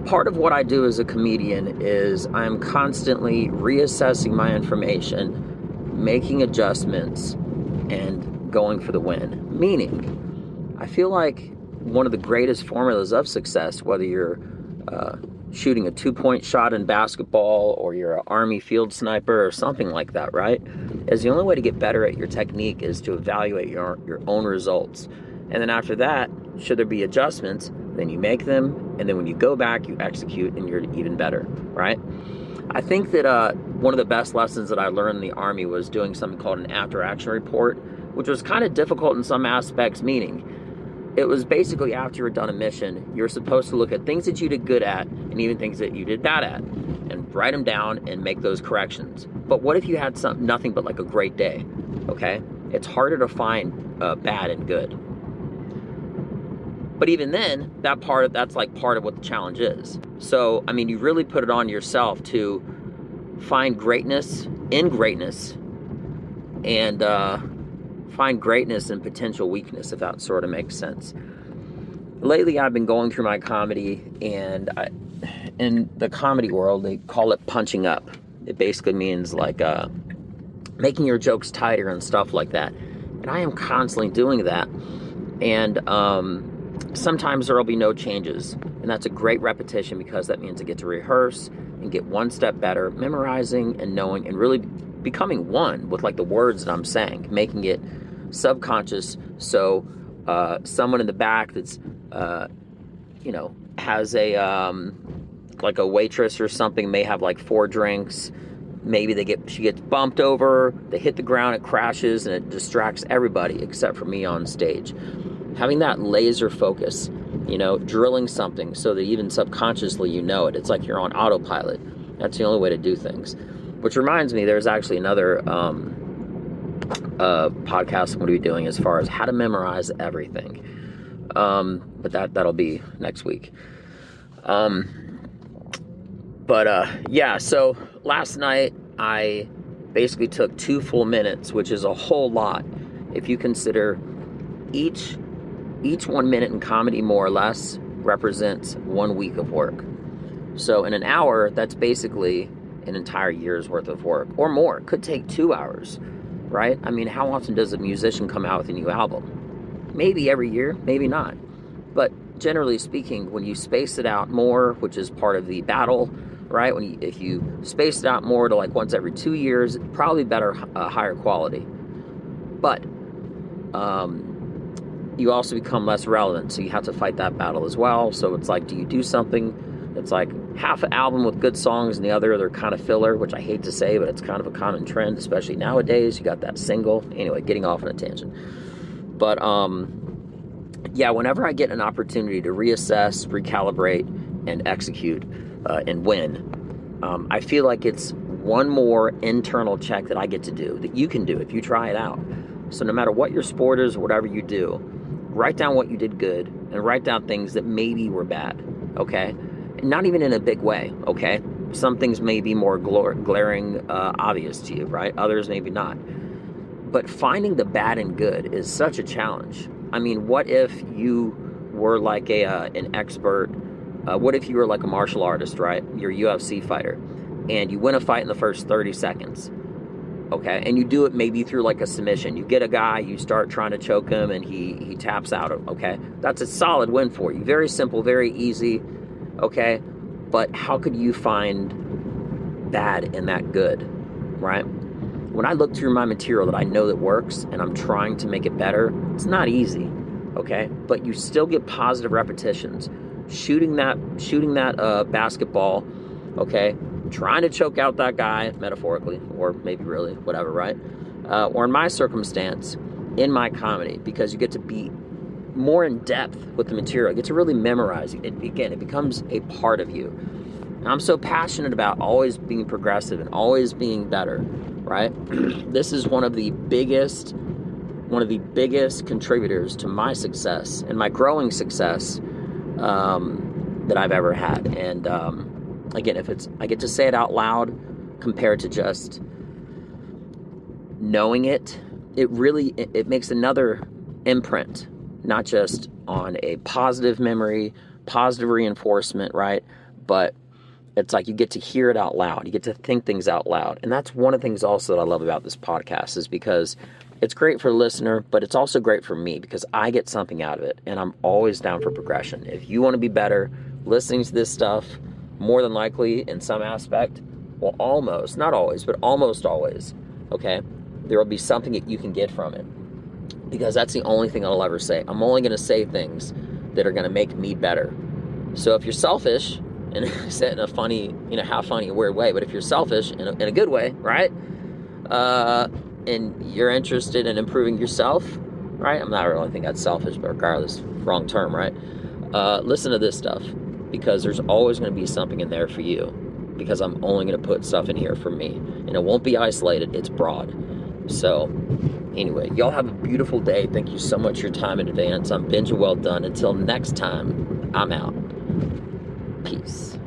Part of what I do as a comedian is I'm constantly reassessing my information, making adjustments, and going for the win. Meaning, I feel like one of the greatest formulas of success, whether you're shooting a 2-point shot in basketball or you're an Army field sniper or something like that, right? Is the only way to get better at your technique is to evaluate your own results. And then after that, should there be adjustments, then you make them, and then when you go back, you execute, and you're even better, right? I think that one of the best lessons that I learned in the Army was doing something called an after-action report, which was kind of difficult in some aspects, meaning it was basically after you were done a mission, you're supposed to look at things that you did good at and even things that you did bad at and write them down and make those corrections. But what if you had nothing but like a great day, okay? It's harder to find bad and good. But even then, that's like part of what the challenge is. So, I mean, you really put it on yourself to find greatness in greatness and find greatness in potential weakness, if that sort of makes sense. Lately, I've been going through my comedy, and in the comedy world, they call it punching up. It basically means like making your jokes tighter and stuff like that. And I am constantly doing that. And sometimes there will be no changes, and that's a great repetition because that means I get to rehearse and get one step better, memorizing and knowing and really becoming one with like the words that I'm saying, making it subconscious. So someone in the back that's has a like a waitress or something may have like 4 drinks. Maybe she gets bumped over, they hit the ground, it crashes, and it distracts everybody except for me on stage. Having that laser focus, drilling something so that even subconsciously you know it. It's like you're on autopilot. That's the only way to do things. Which reminds me, there's actually another podcast I'm going to be doing as far as how to memorize everything. But that'll be next week. So last night I basically took 2 full minutes, which is a whole lot if you consider each 1 minute in comedy more or less represents 1 week of work. So in an hour, that's basically an entire year's worth of work or more. It could take 2 hours, right? I mean, how often does a musician come out with a new album? Maybe every year, maybe not. But generally speaking, when you space it out more, which is part of the battle, right? If you space it out more to like once every 2 years, probably better, higher quality. But you also become less relevant, so you have to fight that battle as well. So it's like, do you do something that's like half an album with good songs and the other they're kind of filler, which I hate to say, but it's kind of a common trend, especially nowadays. You got that single. Anyway, getting off on a tangent. But whenever I get an opportunity to reassess, recalibrate, and execute and win, I feel like it's one more internal check that I get to do, that you can do if you try it out. So no matter what your sport is or whatever you do, write down what you did good and write down things that maybe were bad, okay? And not even in a big way, okay? Some things may be more glaring, obvious to you, right? Others maybe not. But finding the bad and good is such a challenge. I mean, what if you were like an expert? What if you were like a martial artist, right? You're a UFC fighter, and you win a fight in the first 30 seconds. Okay, and you do it maybe through like a submission. You get a guy, you start trying to choke him, and he taps out. Okay, that's a solid win for you. Very simple, very easy. Okay, but how could you find bad in that good, right? When I look through my material that I know that works, and I'm trying to make it better, it's not easy. Okay, but you still get positive repetitions. Shooting that basketball. Okay. Trying to choke out that guy, metaphorically, or maybe really, whatever, right? Or in my circumstance, in my comedy, because you get to be more in depth with the material. You get to really memorize it. Again, it becomes a part of you. And I'm so passionate about always being progressive and always being better, right? This is one of the biggest contributors to my success and my growing success that I've ever had. And again, I get to say it out loud compared to just knowing it, it makes another imprint, not just on a positive memory, positive reinforcement, right? But it's like you get to hear it out loud. You get to think things out loud. And that's one of the things also that I love about this podcast, is because it's great for the listener, but it's also great for me because I get something out of it, and I'm always down for progression. If you want to be better listening to this stuff, more than likely in some aspect, well, almost, not always, but almost always, okay, there will be something that you can get from it, because that's the only thing I'll ever say. I'm only going to say things that are going to make me better. So if you're selfish, and I said in a funny, half funny, weird way, but if you're selfish in a good way, right, and you're interested in improving yourself, right, I'm not really think that's selfish, but regardless, wrong term, right, listen to this stuff, because there's always going to be something in there for you, because I'm only going to put stuff in here for me, and it won't be isolated, it's broad. So anyway, y'all have a beautiful day. Thank you so much for your time in advance. I'm Benja Welldone. Until next time, I'm out. Peace.